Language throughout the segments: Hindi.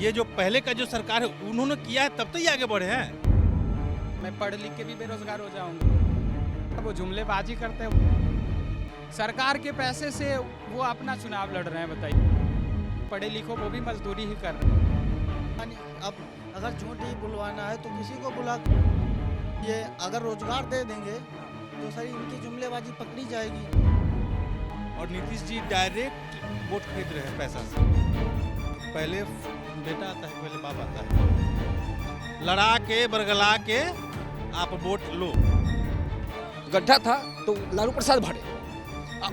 ये जो पहले का जो सरकार है उन्होंने किया है तब तो ये आगे बढ़े हैं। मैं पढ़ लिख के भी बेरोजगार हो जाऊंगा। वो जुमलेबाजी करते हैं, सरकार के पैसे से वो अपना चुनाव लड़ रहे हैं। बताइए, पढ़े लिखो वो भी मजदूरी ही कर रहे हैं। अब अगर झूठ ही बुलवाना है तो किसी को बुला, ये अगर रोजगार दे देंगे तो सही इनकी जुमलेबाजी पकड़ी जाएगी। और नीतीश जी डायरेक्ट वोट खरीद रहे हैं पैसा से। पहले बेटा आता है, पहले बाप आता है, लड़ा के बरगला के आप वोट लो। गड्ढा था तो लालू प्रसाद भरे,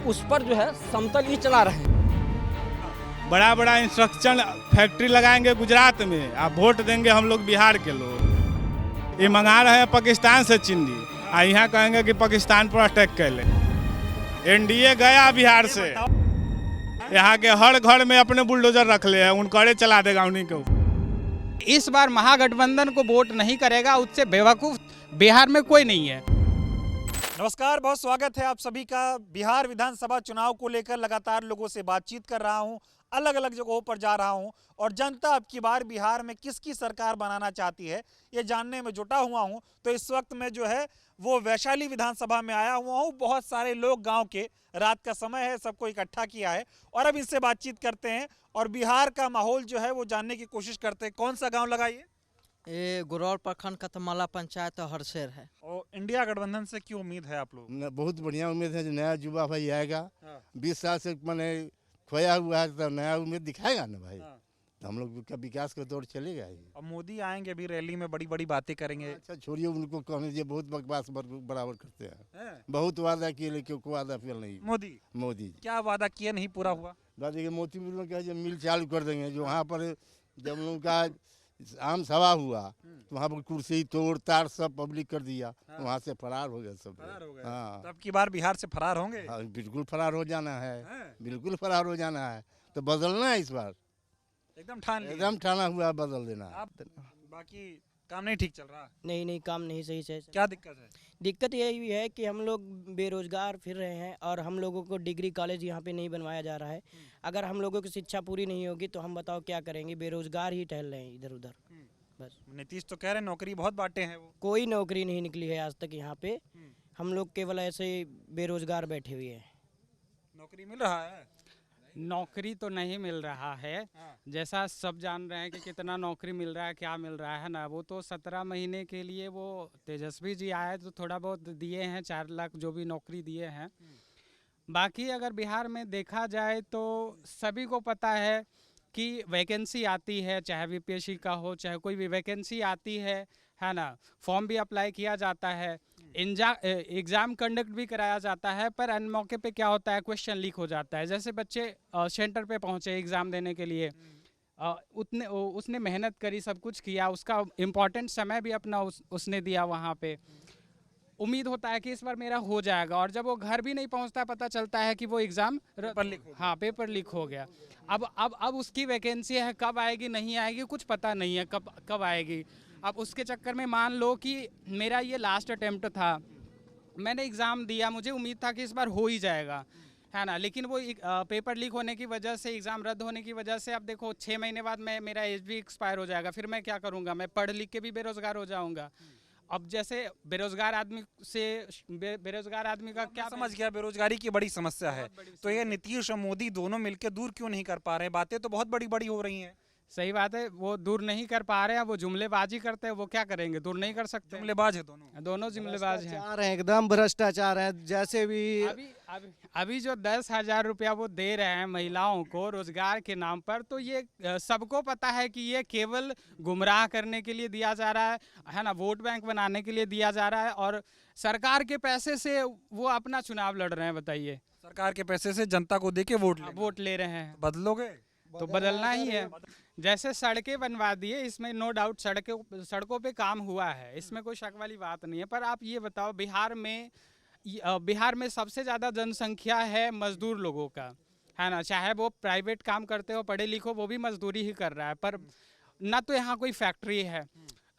उस पर जो है समतल ही चला रहे हैं। बड़ा बड़ा इंस्ट्रक्शन फैक्ट्री लगाएंगे गुजरात में, आप वोट देंगे हम लोग बिहार के लोग। ये मंगा रहे हैं पाकिस्तान से चिन्नी, यहाँ कहेंगे कि पाकिस्तान पर अटैक कर ले। एनडीए गया बिहार से, यहाँ के हर घर में अपने बुलडोजर रख ले हैं, उनकरे चला देगा उन्हीं को। इस बार महागठबंधन को वोट नहीं करेगा, उससे बेवकूफ बिहार में कोई नहीं है। नमस्कार, बहुत स्वागत है आप सभी का। बिहार विधानसभा चुनाव को लेकर लगातार लोगों से बातचीत कर रहा हूं, अलग अलग जगहों पर जा रहा हूं और जनता अब की बार बिहार में किसकी सरकार बनाना चाहती है ये जानने में जुटा हुआ हूं। तो इस वक्त मैं जो है वो वैशाली विधानसभा में आया हुआ हूं। बहुत सारे लोग गांव के, रात का समय है, सबको इकट्ठा किया है और अब इनसे बातचीत करते हैं और बिहार का माहौल जो है वो जानने की कोशिश करते हैं। कौन सा गाँव लगाइए? ये गुरौल प्रखंड कतमाला पंचायत और हरसेर है। और इंडिया गठबंधन से क्यों उम्मीद है आप लोग? बहुत बढ़िया उम्मीद है, जो नया युवा भाई आएगा। हाँ। 20 साल से मैंने खोया हुआ है तो नया उम्मीद दिखाएगा ना भाई। हाँ। तो हम लोग का विकास का दौर चलेगा ही। अब मोदी आएंगे भी, रैली में बड़ी बड़ी बातें करेंगे। अच्छा छोड़िए उनको, कहने ये बहुत बकवास बराबर करते हैं। हैं? बहुत वादा किए लेकिन कोई वादा फिर नहीं। मोदी क्या वादा किया नहीं पूरा हुआ? दादी के मोती मिल का जो मिल चालू कर देंगे, जो वहाँ पर जब उनका आम सभा हुआ तो वहाँ पर कुर्सी तोड़ तार सब पब्लिक कर दिया। हाँ। वहाँ से फरार हो गए सब। फरार हो गए। हाँ, तब की बार बिहार से फरार होंगे। हाँ, बिल्कुल फरार हो जाना है। हैं? बिल्कुल फरार हो जाना है, तो बदलना है इस बार। एकदम ठान लिया। एकदम ठाना हुआ, बदल देना है। आप बाकी काम नहीं ठीक चल रहा? नहीं काम नहीं सही से। क्या दिक्कत है? दिक्कत यही है कि हम लोग बेरोजगार फिर रहे हैं और हम लोगों को डिग्री कॉलेज यहाँ पे नहीं बनवाया जा रहा है। अगर हम लोगों की शिक्षा पूरी नहीं होगी तो हम बताओ क्या करेंगे, बेरोजगार ही टहल रहे हैं इधर उधर। बस नीतीश तो कह रहे नौकरी बहुत बांटे हैं वो। कोई नौकरी नहीं निकली है आज तक यहाँ पे। हम लोग केवल ऐसे ही बेरोजगार बैठे हुए हैं। नौकरी मिल रहा है? नौकरी तो नहीं मिल रहा है। हाँ। जैसा सब जान रहे हैं कि कितना नौकरी मिल रहा है, क्या मिल रहा है ना। वो तो 17 महीने के लिए वो तेजस्वी जी आए तो थोड़ा बहुत दिए हैं, 4 लाख जो भी नौकरी दिए हैं। बाकी अगर बिहार में देखा जाए तो सभी को पता है कि वैकेंसी आती है, चाहे बीपीएससी का हो, चाहे कोई भी वैकेंसी आती है ना। फॉर्म भी अप्लाई किया जाता है, एग्ज़ाम कंडक्ट भी कराया जाता है, पर अन मौके पे क्या होता है, क्वेश्चन लीक हो जाता है। जैसे बच्चे सेंटर पे पहुँचे एग्ज़ाम देने के लिए, उसने मेहनत करी, सब कुछ किया, उसका इम्पॉर्टेंट समय भी अपना उसने दिया वहाँ पे। उम्मीद होता है कि इस बार मेरा हो जाएगा, और जब वो घर भी नहीं पहुँचता पता चलता है कि वो एग्ज़ाम पेपर लीक हो गया। अब उसकी वैकेंसी है, कब आएगी नहीं आएगी कुछ पता नहीं है, कब आएगी। अब उसके चक्कर में मान लो कि मेरा ये लास्ट अटेम्प्ट था, मैंने एग्ज़ाम दिया, मुझे उम्मीद था कि इस बार हो ही जाएगा, है ना। लेकिन वो पेपर लीक होने की वजह से, एग्ज़ाम रद्द होने की वजह से अब देखो 6 महीने बाद मेरा एज भी एक्सपायर हो जाएगा। फिर मैं क्या करूँगा? मैं पढ़ लिख के भी बेरोज़गार हो जाऊँगा। अब जैसे बेरोजगार आदमी का क्या समझ गया, बेरोजगारी की बड़ी समस्या है। तो ये नीतीश और मोदी दोनों मिलकर दूर क्यों नहीं कर पा रहे? बातें तो बहुत बड़ी बड़ी हो रही हैं। सही बात है, वो दूर नहीं कर पा रहे हैं, वो जुमलेबाजी करते हैं। वो क्या करेंगे? दूर नहीं कर सकते। जुमलेबाज है दोनों जुमलेबाज हैं। एकदम भ्रष्टाचार है। जैसे भी अभी जो 10,000 रुपया वो दे रहे हैं महिलाओं को रोजगार के नाम पर, तो ये सबको पता है कि ये केवल गुमराह करने के लिए दिया जा रहा है ना, वोट बैंक बनाने के लिए दिया जा रहा है, और सरकार के पैसे से वो अपना चुनाव लड़ रहे हैं। बताइए, सरकार के पैसे से जनता को देके वोट ले रहे हैं, बदलोगे? तो बदलना ही है। जैसे सड़कें बनवा दिए, इसमें नो डाउट सड़कों पे काम हुआ है, इसमें कोई शक वाली बात नहीं है। पर आप ये बताओ, बिहार में सबसे ज़्यादा जनसंख्या है मजदूर लोगों का, है ना। चाहे वो प्राइवेट काम करते हो, पढ़े लिखो, वो भी मजदूरी ही कर रहा है। पर ना तो यहाँ कोई फैक्ट्री है,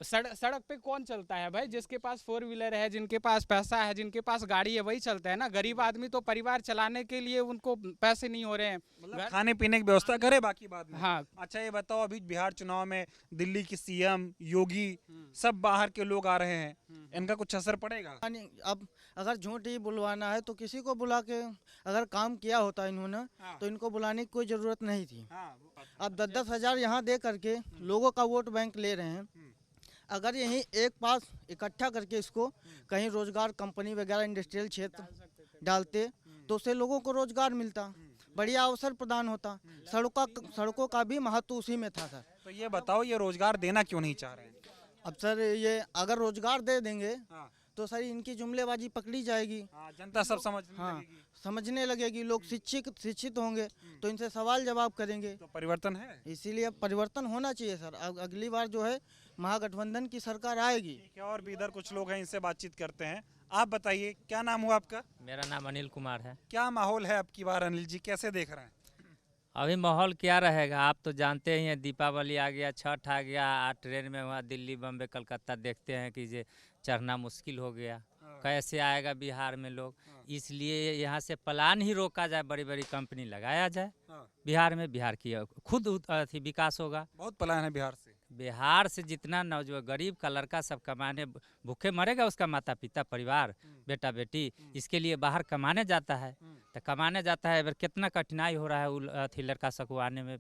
सड़क पे कौन चलता है भाई? जिसके पास 4 व्हीलर है, जिनके पास पैसा है, जिनके पास गाड़ी है, वही चलता है ना। गरीब आदमी तो परिवार चलाने के लिए उनको पैसे नहीं हो रहे हैं। मतलब खाने पीने की व्यवस्था करे, बाकी बाद में। हाँ। अच्छा ये बताओ, अभी बिहार चुनाव में दिल्ली की सीएम योगी सब बाहर के लोग आ रहे हैं, इनका कुछ असर पड़ेगा? अब अगर झूठ ही बुलवाना है तो किसी को बुला के, अगर काम किया होता इन्होंने तो इनको बुलाने की कोई ज़रूरत नहीं थी। अब 10-10 हज़ार यहाँ दे करके लोगों का वोट बैंक ले रहे हैं। अगर यहीं एक पास इकट्ठा करके इसको कहीं रोजगार कंपनी वगैरह इंडस्ट्रियल क्षेत्र डालते तो उससे लोगों को रोजगार मिलता, बढ़िया अवसर प्रदान होता। सड़कों का भी महत्व उसी में था सर। तो ये बताओ, ये रोजगार देना क्यों नहीं चाह रहे हैं? अब सर ये अगर रोजगार दे देंगे तो सर इनकी जुमलेबाजी पकड़ी जाएगी। जनता सब समझने लगेगी। समझने लगेगी, लोग शिक्षित होंगे तो इनसे सवाल जवाब करेंगे। तो परिवर्तन है, इसीलिए परिवर्तन होना चाहिए सर। अगली बार जो है महागठबंधन की सरकार आएगी। और भी इधर कुछ लोग हैं, इनसे बातचीत करते हैं। आप बताइए, क्या नाम हुआ आपका? मेरा नाम अनिल कुमार है। क्या माहौल है अब की बार अनिल जी, कैसे देख रहे हैं? अभी माहौल क्या रहेगा, आप तो जानते ही हैं, दीपावली आ गया, छठ आ गया, ट्रेन में वहाँ दिल्ली बम्बे कलकत्ता देखते हैं कि ये चढ़ना मुश्किल हो गया। कैसे आएगा बिहार में लोग? इसलिए यहाँ से प्लान ही रोका जाए, बड़ी बड़ी कंपनी लगाया जाए बिहार में। बिहार की खुद विकास होगा। बहुत प्लान है बिहार से। बिहार से जितना नौजवान गरीब का लड़का सब कमाने भूखे मरेगा, उसका माता पिता परिवार बेटा बेटी इसके लिए बाहर कमाने जाता है। तो कमाने जाता है, अगर कितना कठिनाई हो रहा है अथी लड़का सबको आने में।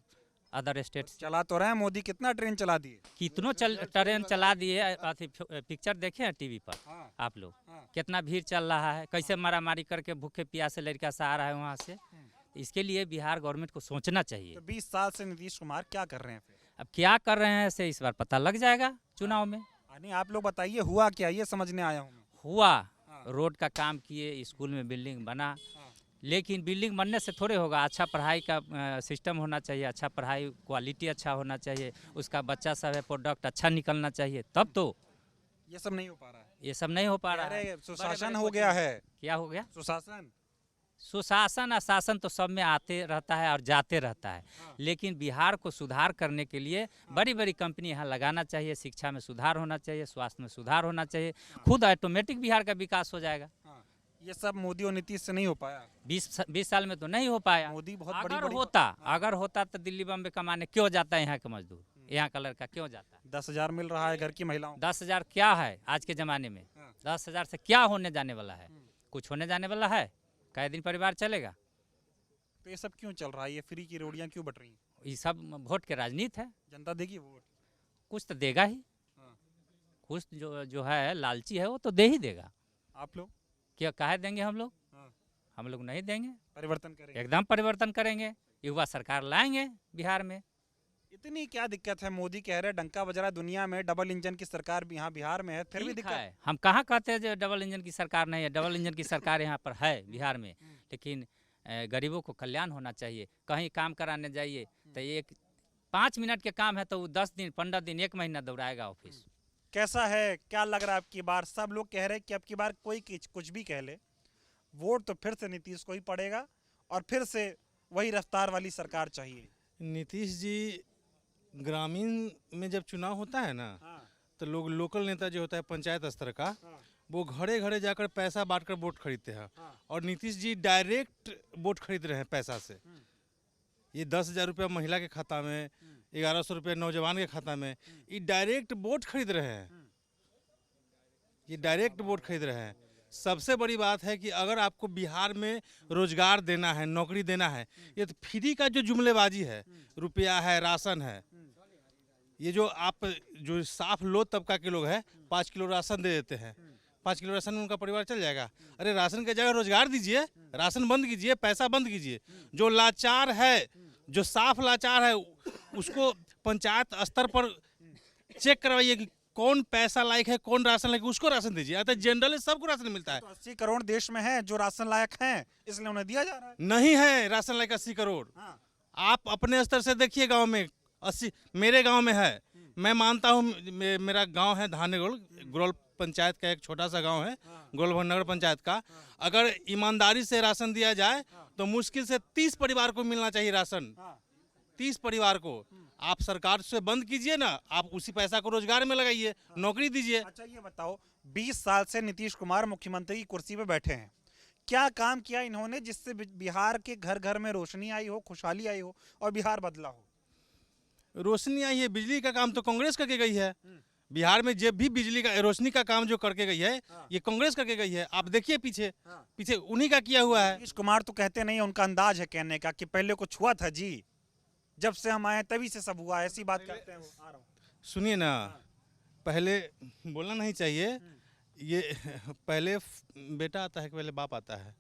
अदर स्टेट चला तो रहे हैं मोदी, कितना ट्रेन चला दिए, कितनों ट्रेन चला दिए। अथी पिक्चर देखे हैं टीवी पर आप लोग, कितना भीड़ चल रहा है, कैसे मारामारी करके भूखे प्यासे लड़का से आ रहा है वहाँ से। इसके लिए बिहार गवर्नमेंट को सोचना चाहिए। तो 20 साल से नीतीश कुमार क्या कर रहे हैं फिर? अब क्या कर रहे हैं ऐसे इस बार पता लग जाएगा चुनाव में। नहीं, आप लोग बताइए, हुआ क्या, ये समझने आया हूँ। हुआ, रोड का काम किए, स्कूल में बिल्डिंग बना, लेकिन बिल्डिंग बनने से थोड़े होगा। अच्छा पढ़ाई का सिस्टम होना चाहिए, अच्छा पढ़ाई क्वालिटी अच्छा होना चाहिए, उसका बच्चा सब है प्रोडक्ट अच्छा निकलना चाहिए, तब तो। ये सब नहीं हो पा रहा है। ये सब नहीं हो पा रहा है। सुशासन हो गया है। क्या हो गया? सुशासन शासन तो सब में आते रहता है और जाते रहता है। लेकिन बिहार को सुधार करने के लिए बड़ी बड़ी कंपनी यहाँ लगाना चाहिए। शिक्षा में सुधार होना चाहिए, स्वास्थ्य में सुधार होना चाहिए, खुद ऑटोमेटिक बिहार का विकास हो जाएगा। ये सब मोदी और नीतीश से नहीं हो पाया। 20 साल में तो नहीं हो पाया। मोदी बहुत अगर होता तो दिल्ली बम्बे कमाने क्यों जाता है यहाँ का मजदूर, यहाँ का लड़का क्यों जाता है? 10,000 मिल रहा है घर की महिलाओं। 10,000 क्या है आज के ज़माने में? 10,000 से क्या होने जाने वाला है? कुछ होने जाने वाला है? कई दिन परिवार चलेगा? तो ये सब क्यों चल रहा है? ये फ्री की रोटियां क्यों बट रही हैं? ये सब वोट के राजनीति है। जनता देगी वोट, कुछ तो देगा ही। कुछ जो है लालची है वो तो दे ही देगा। आप लोग क्या काहे देंगे हम लोग? हम लोग नहीं देंगे। परिवर्तन करेंगे, एकदम परिवर्तन करेंगे, युवा सरकार लाएंगे बिहार में। इतनी क्या दिक्कत है? मोदी कह रहे डंका बज रहा है दुनिया में, डबल इंजन की सरकार भी यहाँ बिहार में है, फिर भी दिक्कत है। हम कहाँ कहते हैं जो डबल इंजन की सरकार नहीं है? डबल इंजन की सरकार यहाँ पर है बिहार में, लेकिन गरीबों को कल्याण होना चाहिए। कहीं काम कराने जाइए तो 5 मिनट के काम है तो 10 दिन 15 दिन 1 महीना दौड़ाएगा ऑफिस। कैसा है, क्या लग रहा है आपकी बार? सब लोग कह रहे हैं कि अब की बार कोई कुछ भी कह ले, वोट तो फिर से नीतीश को ही पड़ेगा और फिर से वही रफ्तार वाली सरकार चाहिए। नीतीश जी, ग्रामीण में जब चुनाव होता है ना तो लोग, लोकल नेता जो होता है पंचायत स्तर का, वो घरे घरे जाकर पैसा बांटकर वोट खरीदते हैं। और नीतीश जी डायरेक्ट वोट खरीद रहे हैं पैसा से। ये 10,000 रुपया महिला के खाता में, 1100 रुपया नौजवान के खाता में, ये डायरेक्ट वोट खरीद रहे हैं। ये डायरेक्ट वोट खरीद रहे हैं। सबसे बड़ी बात है कि अगर आपको बिहार में रोजगार देना है, नौकरी देना है, ये तो फ्री का जो जुमलेबाजी है, रुपया है, राशन है, ये जो आप जो साफ लो तबका के लोग हैं 5 किलो राशन दे देते हैं, 5 किलो राशन में उनका परिवार चल जाएगा। अरे राशन के जगह रोजगार दीजिए, राशन बंद कीजिए, पैसा बंद कीजिए। जो लाचार है, जो साफ लाचार है, उसको पंचायत स्तर पर चेक करवाइए कि कौन पैसा लायक है, कौन राशन लायक, उसको राशन दीजिए। आता जनरली सबको राशन मिलता है। तो 80 करोड़ देश में है जो राशन लायक हैं, इसलिए उन्हें दिया जा रहा है। नहीं है राशन लायक 80 करोड़। आप अपने स्तर से देखिए, गांव में 80, मेरे गांव में है। मैं मानता हूँ, मेरा गांव है धानेगोल, गोल पंचायत का एक छोटा सा गांव है, गोलभर नगर पंचायत का। अगर ईमानदारी से राशन दिया जाए तो मुश्किल से 30 परिवार को मिलना चाहिए राशन। 30 परिवार को आप सरकार से बंद कीजिए ना, आप उसी पैसा को रोजगार में लगाइए, नौकरी दीजिए। अच्छा ये बताओ, 20 साल से नीतीश कुमार मुख्यमंत्री की कुर्सी पे बैठे हैं, क्या काम किया इन्होंने जिससे बिहार के घर घर में रोशनी आई हो, खुशहाली आई हो और बिहार बदला हो? रोशनी आई है, बिजली का काम तो कांग्रेस करके गई है। बिहार में जब भी बिजली का रोशनी का काम जो करके गई है, ये कांग्रेस करके गई है। आप देखिए पीछे पीछे उन्हीं का किया हुआ है। नीतीश कुमार तो कहते नहीं, उनका अंदाज है कहने का कि पहले कुछ हुआ था जी, जब से हम आए तभी से सब हुआ, ऐसी बात करते हैं वो। आ रहा हूं। सुनिए ना, पहले बोलना नहीं चाहिए, ये पहले बेटा आता है कि पहले बाप आता है।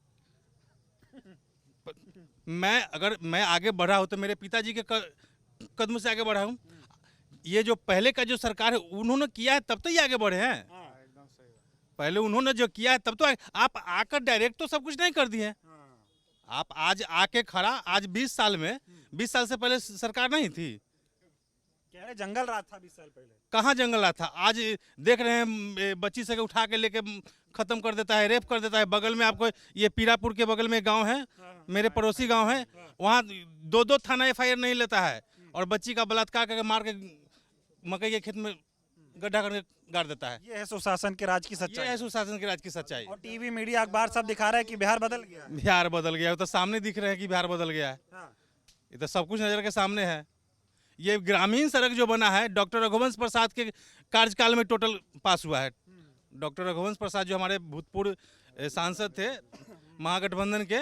अगर मैं आगे बढ़ा हूँ तो मेरे पिताजी के कदम से आगे बढ़ा हूँ। ये जो पहले का जो सरकार है उन्होंने किया है तब तो ये आगे बढ़े हैं। पहले उन्होंने जो किया है तब तो आप आकर डायरेक्ट तो सब कुछ नहीं कर दिए। आप आज आके खड़ा, आज 20 साल में 20 साल से पहले सरकार नहीं थी, कह रहे जंगल राज था 20 साल पहले। कहाँ जंगल राज था? आज देख रहे हैं बच्ची से उठा के लेके खत्म कर देता है, रेप कर देता है। बगल में आपको ये पीरापुर के बगल में गांव है, मेरे पड़ोसी गांव है, वहाँ 2-2 थाना FIR नहीं लेता है और बच्ची का बलात्कार करके मार के मकई के खेत में गड्ढा करके गाड़ देता है। ये है सुशासन के राज की सच्चाई। ये है सुशासन के राज की सच्चाई। और टीवी मीडिया अखबार सब दिखा रहा है कि बिहार बदल गया। बिहार बदल गया, तो सामने दिख रहे हैं कि बिहार बदल गया है। ये तो सब कुछ नजर के सामने है। ये ग्रामीण सड़क जो बना है डॉक्टर रघुवंश प्रसाद के कार्यकाल में टोटल पास हुआ है। डॉक्टर रघुवंश प्रसाद जो हमारे भूतपूर्व सांसद थे महागठबंधन के,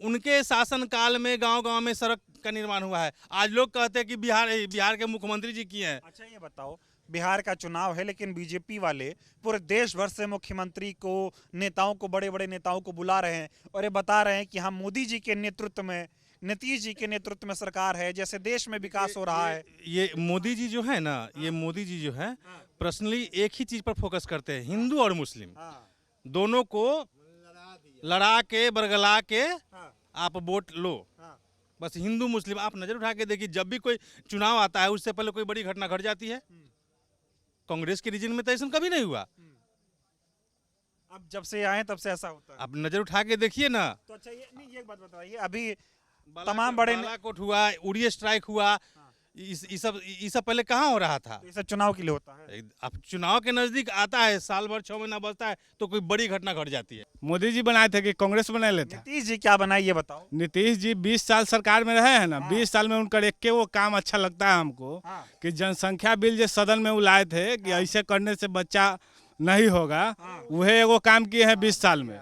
उनके शासनकाल में गांव-गांव में सड़क का निर्माण हुआ है। आज लोग कहते हैं कि बिहार के मुख्यमंत्री जी किए हैं। अच्छा ये बताओ, बिहार का चुनाव है लेकिन बीजेपी वाले पूरे देश भर से मुख्यमंत्री को, नेताओं को, बड़े बड़े नेताओं को बुला रहे हैं और ये बता रहे हैं कि हम मोदी जी के नेतृत्व में, नीतीश जी के नेतृत्व में सरकार है, जैसे देश में विकास हो रहा है। ये मोदी जी जो है ना, ये मोदी जी जो है पर्सनली एक ही चीज पर फोकस करते हैं, हिंदू और मुस्लिम दोनों को लड़ा के बरगला के आप वोट लो। बस हिंदू मुस्लिम आप नजर उठा के देखिए, जब भी कोई चुनाव आता है उससे पहले कोई बड़ी घटना घट जाती है। कांग्रेस के रीजन में तो ऐसा कभी नहीं हुआ। अब जब से आए तब से ऐसा होता है। अब नजर उठा के देखिए ना। तो अच्छा ये बात बताइए, अभी तमाम बड़े बालाकोट हुआ, उड़ी स्ट्राइक हुआ, ये सब पहले कहाँ हो रहा था? ये सब चुनाव के लिए होता है। अब चुनाव के नजदीक आता है, साल भर 6 महीना बचता है तो कोई बड़ी घटना घट जाती है। मोदी जी बनाए थे कि कांग्रेस बना लेता? नीतीश जी क्या बनाए ये बताओ। नीतीश जी 20 साल सरकार में रहे हैं ना, 20 साल में उनका एक के वो काम अच्छा लगता है हमको कि जनसंख्या बिल जो सदन में वो लाए थे कि ऐसे करने से बच्चा नहीं होगा, वह एगो काम किए हैं 20 साल में।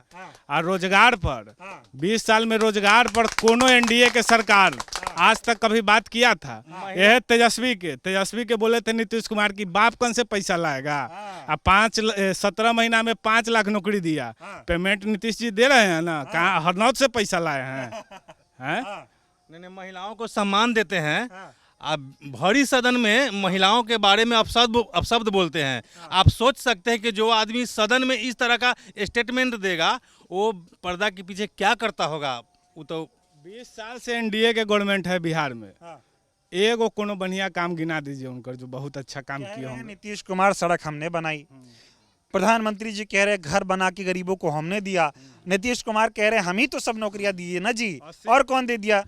और रोजगार पर 20 साल में रोजगार पर कोनो NDA के सरकार आज तक कभी बात किया था? यह तेजस्वी के बोले थे नीतीश कुमार की बाप कौन से पैसा लाएगा। अब 17 महीना में 5 लाख नौकरी दिया, पेमेंट नीतीश जी दे रहे हैं ना, कहाँ हरनौत से पैसा लाए हैं? नहीं, महिलाओं को सम्मान देते हैं। आप भरी सदन में महिलाओं के बारे में अपशब्द बोलते हैं। आप सोच सकते हैं कि जो आदमी सदन में इस तरह का स्टेटमेंट देगा वो पर्दा के पीछे क्या करता होगा। वो तो 20 साल से NDA के गवर्नमेंट है बिहार में, एगो कोनो बढ़िया काम गिना दीजिए उनका जो बहुत अच्छा काम किया होंगे। नीतीश कुमार सड़क हमने बनाई, प्रधानमंत्री जी कह रहे घर बना के गरीबों को हमने दिया, नीतीश कुमार कह रहे हम ही तो सब नौकरियां दी है ना जी, और कौन दे दिया?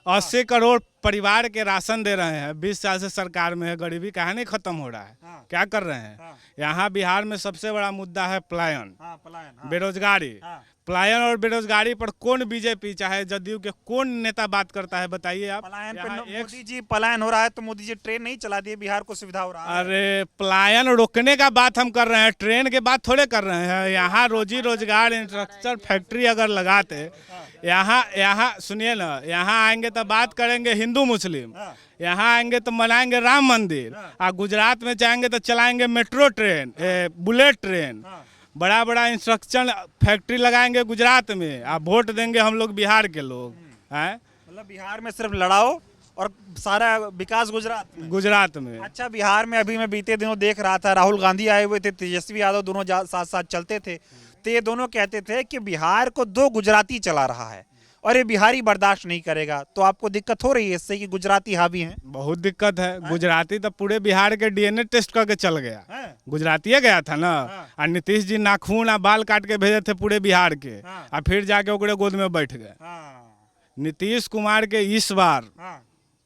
80 करोड़ परिवार के राशन दे रहे हैं। 20 साल से सरकार में है, गरीबी कहाँ नहीं खत्म हो रहा है? क्या कर रहे हैं? यहाँ बिहार में सबसे बड़ा मुद्दा है पलायन, बेरोजगारी। पलायन और बेरोजगारी पर कौन बीजेपी चाहे जदयू के कौन नेता बात करता है बताइए आप? पलायन पे मोदी जी, पलायन हो रहा है तो मोदी जी ट्रेन नहीं चला दिए, बिहार को सुविधा हो रहा है। अरे पलायन रोकने का बात हम कर रहे हैं, ट्रेन के बात थोड़े कर रहे हैं। यहाँ रोजी रोजगार इंफ्रास्ट्रक्चर फैक्ट्री अगर लगाते, यहाँ सुनिए ना, यहाँ आएंगे तो बात करेंगे हिंदू मुस्लिम, यहाँ आएंगे तो बनाएंगे राम मंदिर, और गुजरात में जाएंगे तो चलाएंगे मेट्रो ट्रेन, बुलेट ट्रेन, बड़ा बड़ा इंस्ट्रक्शन फैक्ट्री लगाएंगे गुजरात में। आप वोट देंगे हम लोग बिहार के लोग हैं। मतलब बिहार में सिर्फ लड़ाओ और सारा विकास गुजरात में। अच्छा, बिहार में अभी मैं बीते दिनों देख रहा था, राहुल गांधी आए हुए थे, तेजस्वी यादव, दोनों साथ साथ चलते थे, तो ये दोनों कहते थे कि बिहार को 2 गुजराती चला रहा है और ये बिहारी बर्दाश्त नहीं करेगा। तो आपको दिक्कत हो रही है इससे कि गुजराती हावी हैं? बहुत दिक्कत है। गुजराती तो पूरे बिहार के DNA टेस्ट करके चल गया, गुजराती गया था ना। और नीतीश जी नाखून और बाल काट के भेजे थे पूरे बिहार के, और फिर जाके ओकरे गोद में बैठ गए। नीतीश कुमार के इस बार हाँ।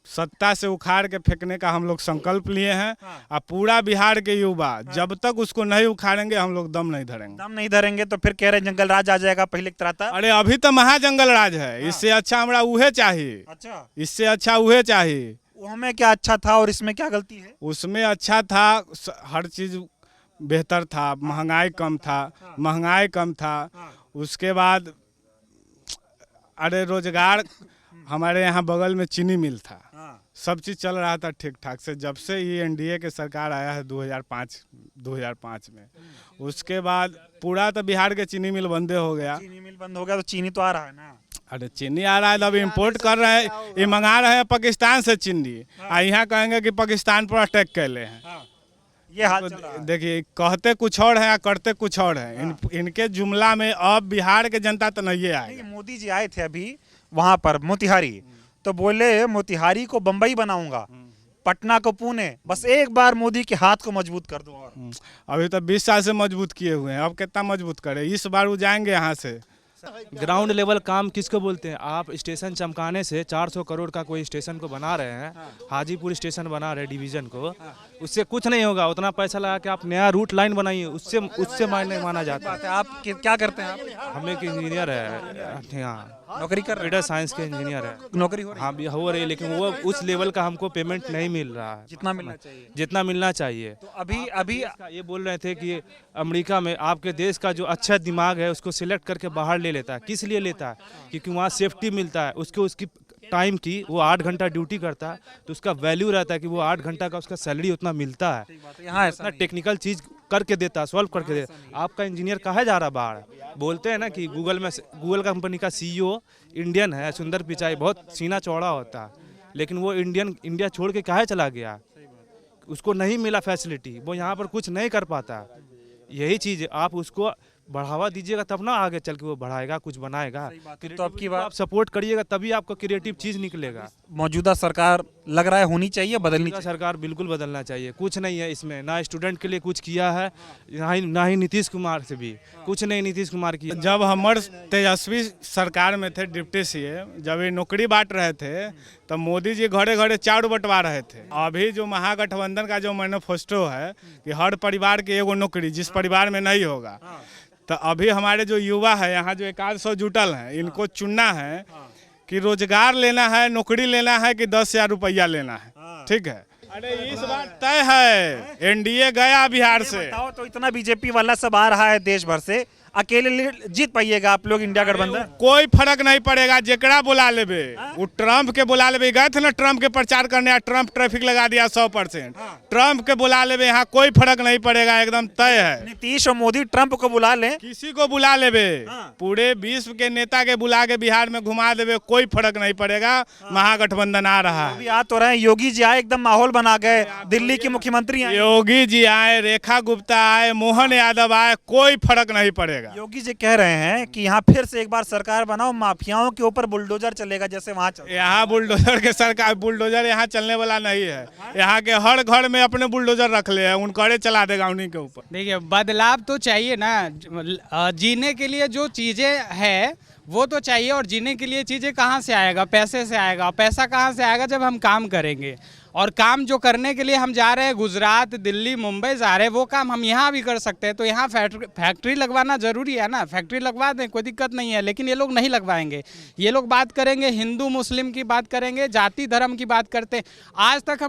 सत्ता से उखाड़ के फेंकने का हम लोग संकल्प लिए हैं। और पूरा बिहार के युवा जब तक उसको नहीं उखाड़ेंगे हम लोग दम नहीं धरेंगे। दम नहीं धरेंगे तो फिर कह रहे जंगल राज आ जाएगा, पहले तरह था। अरे अभी तो महाजंगल राज है, इससे अच्छा हमरा उहे चाहिए। अच्छा, इससे अच्छा उहे चाहिए। हमें क्या अच्छा था और इसमें क्या गलती है? उसमें अच्छा था, हर चीज बेहतर था, महंगाई कम था। उसके बाद अरे रोजगार, हमारे यहाँ बगल में चीनी मिल था, सब चीज़ चल रहा था ठीक ठाक से। जब से ये एनडीए के सरकार आया है 2005 में, उसके बाद पूरा तो बिहार के चीनी मिल बंदे हो गया। चीनी मिल बंद हो गया तो चीनी तो आ रहा है ना। अरे चीनी आ रहा है, अब इम्पोर्ट कर रहे हैं, ये मंगा रहे हैं पाकिस्तान से चीनी। यहाँ कहेंगे कि पाकिस्तान पर अटैक कर ले हैं। ये हाल चल रहा है। देखिए, कहते कुछ और है या करते कुछ और है। इनके जुमला में अब बिहार के जनता तो नहीं आएगी। मोदी जी आए थे अभी वहां पर मोतिहारी, तो बोले मोतिहारी को बंबई बनाऊंगा, पटना को पुणे, बस एक बार मोदी के हाथ को मजबूत कर दो। और अभी तो 20 साल से मजबूत किए हुए हैं, अब कितना मजबूत करे। इस बार वो जाएंगे यहाँ से। ग्राउंड लेवल काम किसको बोलते हैं? आप स्टेशन चमकाने से 400 करोड़ का कोई स्टेशन को बना रहे हैं, हाजीपुर स्टेशन बना रहे हैं डिवीजन को, उससे कुछ नहीं होगा। उतना पैसा लगा के आप नया रूट लाइन बनाइए, उससे माना जाता है। आप क्या करते हैं? आप हम एक इंजीनियर है, यहाँ नौकरी कर रहे कंप्यूटर साइंस के इंजीनियर है। नौकरी हो रही है? हाँ, हो रही है, लेकिन वो उस लेवल का हमको पेमेंट नहीं मिल रहा है जितना मिलना चाहिए। जितना मिलना चाहिए। तो अभी ये बोल रहे थे कि अमेरिका में आपके देश का जो अच्छा दिमाग है उसको सिलेक्ट करके बाहर ले लेता है। किस लिए लेता है? क्योंकि वहाँ सेफ्टी मिलता है उसको, उसकी टाइम की, वो 8 घंटा ड्यूटी करता है तो उसका वैल्यू रहता है कि वो 8 घंटा का उसका सैलरी उतना मिलता है। यहाँ ऐसा इतना टेक्निकल चीज़ करके देता है, सॉल्व करके देता है। आपका इंजीनियर कहाँ जा रहा है बाहर? बोलते हैं ना कि गूगल कंपनी का CEO इंडियन है, सुंदर पिचाई, बहुत सीना चौड़ा होता है, लेकिन वो इंडिया छोड़ के काहे चला गया? उसको नहीं मिला फैसिलिटी, वो यहाँ पर कुछ नहीं कर पाता। यही चीज़ आप उसको बढ़ावा दीजिएगा तब ना आगे चल के वो बढ़ाएगा, कुछ बनाएगा। तो अब की बात आप सपोर्ट करिएगा तभी आपको क्रिएटिव चीज़ निकलेगा। मौजूदा सरकार लग रहा है होनी चाहिए, बदलनी चाहिए। सरकार बिल्कुल बदलना चाहिए। कुछ नहीं है इसमें, ना स्टूडेंट के लिए कुछ किया है, ना ही नीतीश कुमार से भी कुछ नहीं नीतीश कुमार की। जब हमारे तेजस्वी सरकार में थे डिप्टी सीएम, जब ये नौकरी बांट रहे थे तो मोदी जी घरे घरे चाउर बंटवा रहे थे। अभी जो महागठबंधन का जो मैनिफेस्टो है कि हर परिवार की एगो नौकरी, जिस परिवार में नहीं होगा, तो अभी हमारे जो युवा है यहाँ जो 100 जुटल हैं, इनको चुनना है कि रोजगार लेना है, नौकरी लेना है कि 10,000 रुपया लेना है। ठीक है, अरे इस बार तय है, एनडीए गया बिहार से। बताओ तो इतना बीजेपी वाला सब आ रहा है देश भर से, अकेले जीत पाइएगा आप लोग इंडिया गठबंधन? कोई फर्क नहीं पड़ेगा, जेकरा बुला लेबे। वो ट्रम्प के बुला लेबे, गए थे ना ट्रम्प के प्रचार करने, ट्रम्प ट्रैफिक लगा दिया 100%। ट्रम्प के बुला लेबे, यहाँ कोई फर्क नहीं पड़ेगा, एकदम तय है। नीतीश और मोदी ट्रम्प को बुला लें, किसी को बुला लेबे, पूरे विश्व के नेता के बुला के बिहार में घुमा देवे, कोई फर्क नहीं पड़ेगा। महागठबंधन आ रहा है। अभी आ तो रहे, योगी जी आए, एकदम माहौल बना गए, दिल्ली के मुख्यमंत्री आए, योगी जी आए, रेखा गुप्ता आए, मोहन यादव आए, कोई फर्क नहीं पड़ेगा। योगी जी कह रहे हैं कि यहाँ फिर से एक बार सरकार बनाओ, माफियाओं के ऊपर बुलडोजर चलेगा जैसे वहाँ चल। यहाँ बुलडोजर के सरकार, बुलडोजर यहाँ चलने वाला नहीं है। यहाँ के हर घर में अपने बुलडोजर रख ले हैं, उनके चला देगा उन्हीं के ऊपर। देखिए, बदलाव तो चाहिए ना, जीने के लिए जो चीज़ें हैं वो तो चाहिए, और जीने के लिए चीज़ें कहाँ से आएगा? पैसे से आएगा। पैसा कहाँ से आएगा? जब हम काम करेंगे। और काम जो करने के लिए हम जा रहे हैं, गुजरात, दिल्ली, मुंबई जा रहे हैं, वो काम हम यहाँ भी कर सकते हैं। तो यहाँ फैक्ट्री लगवाना ज़रूरी है ना, फैक्ट्री लगवा दें, कोई दिक्कत नहीं है। लेकिन ये लोग नहीं लगवाएंगे। ये लोग बात करेंगे हिंदू मुस्लिम की बात करेंगे, जाति धर्म की बात करते हैं। आज तक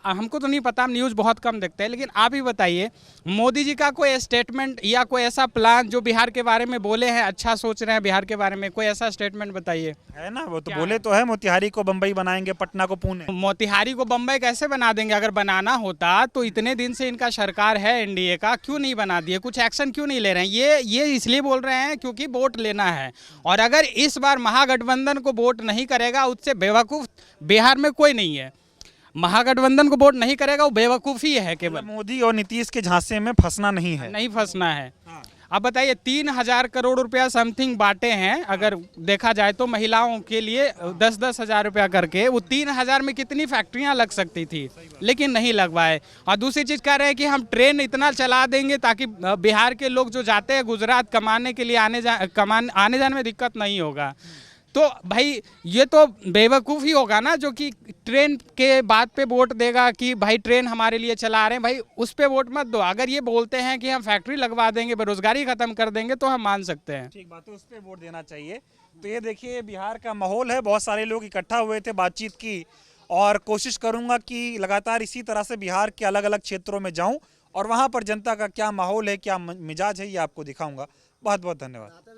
हमको तो नहीं पता, हम न्यूज़ बहुत कम देखते हैं, लेकिन आप ही बताइए, मोदी जी का कोई स्टेटमेंट या कोई ऐसा प्लान जो बिहार के बारे में बोले हैं, अच्छा सोच रहे हैं बिहार के बारे में, कोई ऐसा स्टेटमेंट बताइए। है ना, वो तो बोले तो है, मोतिहारी को बम्बई बनाएंगे, पटना को पुणे। मोतिहारी को बम्बई कैसे बना देंगे? अगर बनाना होता तो इतने दिन से इनका सरकार है एनडीए का, क्यों नहीं बना दिए? कुछ एक्शन क्यों नहीं ले रहे हैं? ये इसलिए बोल रहे हैं क्योंकि वोट लेना है। और अगर इस बार महागठबंधन को वोट नहीं करेगा, उससे बेवकूफ़ बिहार में कोई नहीं है। महागठबंधन को वोट नहीं करेगा, वो बेवकूफ़ी है केवल। मोदी और नीतीश के झांसे में फंसना नहीं है, नहीं फंसना है। अब बताइए, 3,000 करोड़ रुपया समथिंग बांटे हैं, अगर देखा जाए तो महिलाओं के लिए 10-10 हज़ार रुपया करके। वो 3,000 में कितनी फैक्ट्रियां लग सकती थी, लेकिन नहीं लगवाए। और दूसरी चीज़ कह रहे हैं कि हम ट्रेन इतना चला देंगे ताकि बिहार के लोग जो जाते हैं गुजरात कमाने के लिए आने जाने में दिक्कत नहीं होगा। तो भाई ये तो बेवकूफ़ ही होगा ना जो कि ट्रेन के बात पे वोट देगा कि भाई ट्रेन हमारे लिए चला रहे हैं, भाई उस पे वोट मत दो। अगर ये बोलते हैं कि हम फैक्ट्री लगवा देंगे, बेरोजगारी खत्म कर देंगे, तो हम मान सकते हैं। ठीक बात है, उस पर वोट देना चाहिए। तो ये देखिए बिहार का माहौल है, बहुत सारे लोग इकट्ठा हुए थे, बातचीत की, और कोशिश करूंगा कि लगातार इसी तरह से बिहार के अलग अलग क्षेत्रों में जाऊं और वहां पर जनता का क्या माहौल है, क्या मिजाज है, ये आपको दिखाऊंगा। बहुत बहुत धन्यवाद।